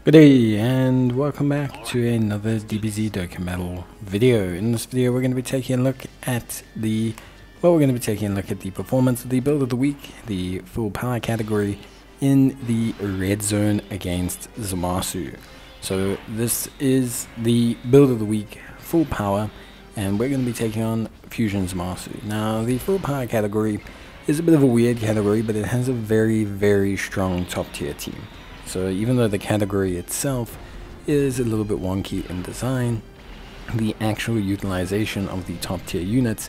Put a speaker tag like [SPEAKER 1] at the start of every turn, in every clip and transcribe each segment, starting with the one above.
[SPEAKER 1] Good day and welcome back to another DBZ Dokkan Battle video. In this video we're going to be taking a look at the performance of the build of the week, the full power category in the red zone against Zamasu. So this is the build of the week, full power, and we're going to be taking on Fusion Zamasu. Now the full power category is a bit of a weird category, but it has a very strong top tier team. So even though the category itself is a little bit wonky in design, the actual utilization of the top tier units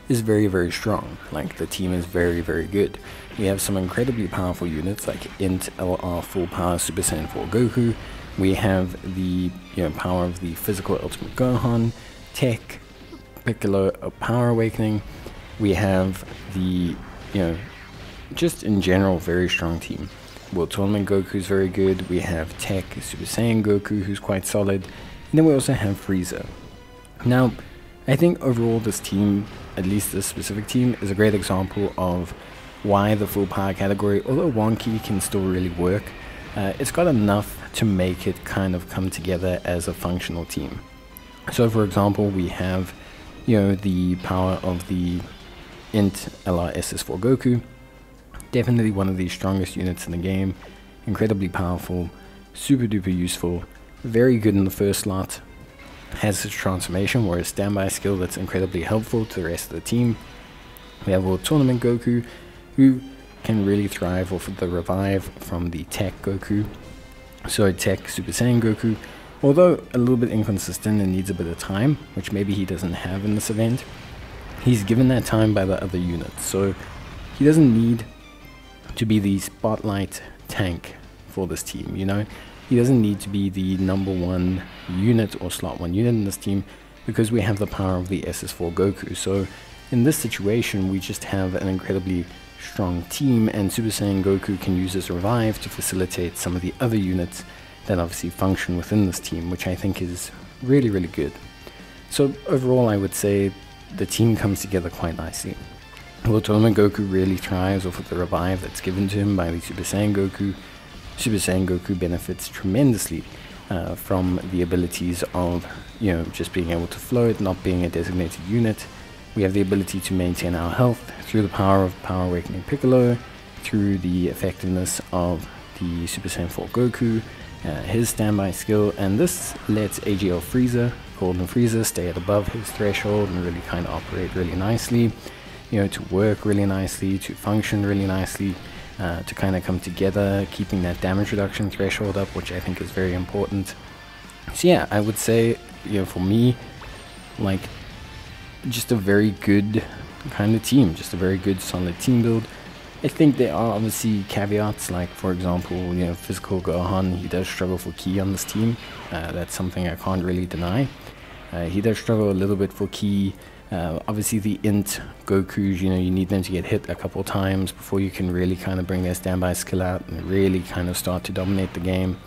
[SPEAKER 1] is very strong. Like, the team is very good. We have some incredibly powerful units like Int LR full power Super Saiyan 4 Goku. We have the power of the physical Ultimate Gohan, Tech, Piccolo Power Awakening. We have the just in general very strong team. World Tournament Goku is very good. We have Tech Super Saiyan Goku, who's quite solid, and then we also have Frieza. Now, I think overall this team, at least this specific team, is a great example of why the full power category, although wonky, can still really work. It's got enough to make it kind of come together as a functional team. So, for example, we have the power of the Int LRSS4 Goku. Definitely one of the strongest units in the game, incredibly powerful, super duper useful, very good in the first slot, has his transformation or his standby skill that's incredibly helpful to the rest of the team. We have World Tournament Goku, who can really thrive off of the revive from the Tech Goku. So Tech Super Saiyan Goku, although a little bit inconsistent and needs a bit of time, which maybe he doesn't have in this event, he's given that time by the other units, so he doesn't need to be the spotlight tank for this team. He doesn't need to be the #1 unit or slot 1 unit in this team, because we have the power of the SS4 Goku. So in this situation we just have an incredibly strong team, and Super Saiyan Goku can use his revive to facilitate some of the other units that obviously function within this team, which I think is really good. So overall I would say the team comes together quite nicely. World Tournament Goku really thrives off of the revive that's given to him by the Super Saiyan Goku. Super Saiyan Goku benefits tremendously from the abilities of just being able to float, not being a designated unit. We have the ability to maintain our health through the power of Power Awakening Piccolo, through the effectiveness of the Super Saiyan 4 Goku, his standby skill, and this lets AGL Frieza, Golden Frieza, stay at above his threshold and really kind of operate really nicely. To work really nicely, to function really nicely, to kind of come together, keeping that damage reduction threshold up, which I think is very important. So yeah, I would say, for me, like, just a very good kind of team, just a very good solid team build. I think there are obviously caveats, like for example, physical Gohan, he does struggle for ki on this team. That's something I can't really deny. He does struggle a little bit for ki. Obviously the Int Gokus, you need them to get hit a couple times before you can really kind of bring their standby skill out and really kind of start to dominate the game.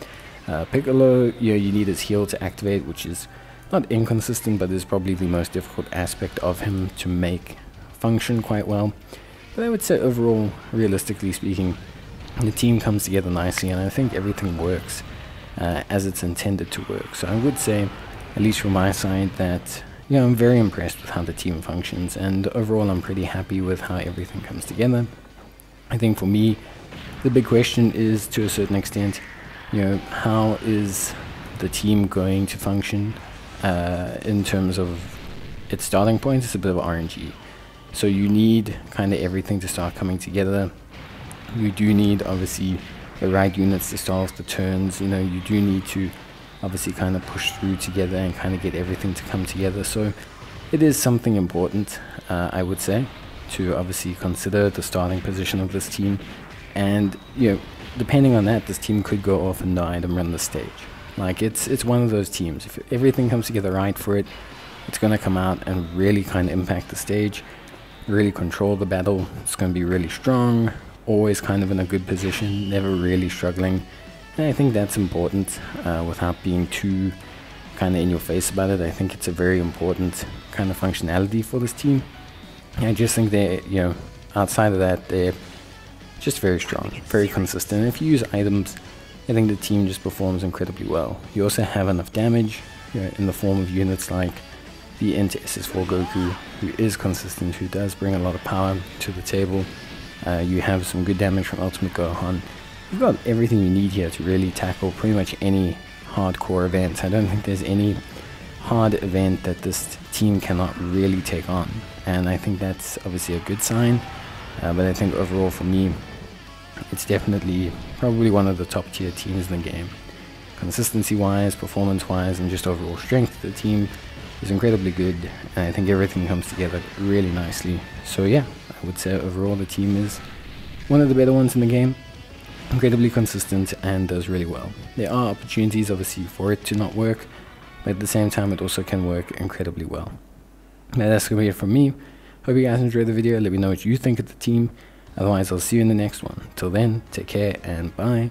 [SPEAKER 1] Piccolo, you need his heal to activate, which is not inconsistent, but is probably the most difficult aspect of him to make function quite well. But I would say overall, realistically speaking, the team comes together nicely, and I think everything works as it's intended to work. So I would say, at least from my side, that I'm very impressed with how the team functions, and overall I'm pretty happy with how everything comes together. I think for me, the big question is, to a certain extent, how is the team going to function in terms of its starting point? It's a bit of RNG. So you need kind of everything to start coming together. You do need, obviously, the right units to start off the turns. You do need to obviously kind of push through together and kind of get everything to come together. So it is something important, I would say, to obviously consider the starting position of this team. And depending on that, this team could go off and no item run the stage. Like, it's one of those teams, if everything comes together right for it, it's going to come out and really kind of impact the stage, really control the battle. It's going to be really strong, always kind of in a good position, never really struggling. And I think that's important, without being too kind of in your face about it. I think it's a very important kind of functionality for this team. I just think they're, outside of that, they're just very strong, very consistent. If you use items I think the team just performs incredibly well. You also have enough damage, in the form of units like the SS4 Goku, who is consistent, who does bring a lot of power to the table. You have some good damage from Ultimate Gohan. You've got everything you need here to really tackle pretty much any hardcore event. I don't think there's any hard event that this team cannot really take on, and I think that's obviously a good sign. But I think overall for me, it's definitely probably one of the top tier teams in the game. Consistency wise, performance wise, and just overall strength, the team is incredibly good, and I think everything comes together really nicely. So yeah, I would say overall the team is one of the better ones in the game, incredibly consistent and does really well. There are opportunities obviously for it to not work, but at the same time it also can work incredibly well. Now that's going to be it from me. Hope you guys enjoyed the video. Let me know what you think of the team. Otherwise I'll see you in the next one. Till then, take care and bye.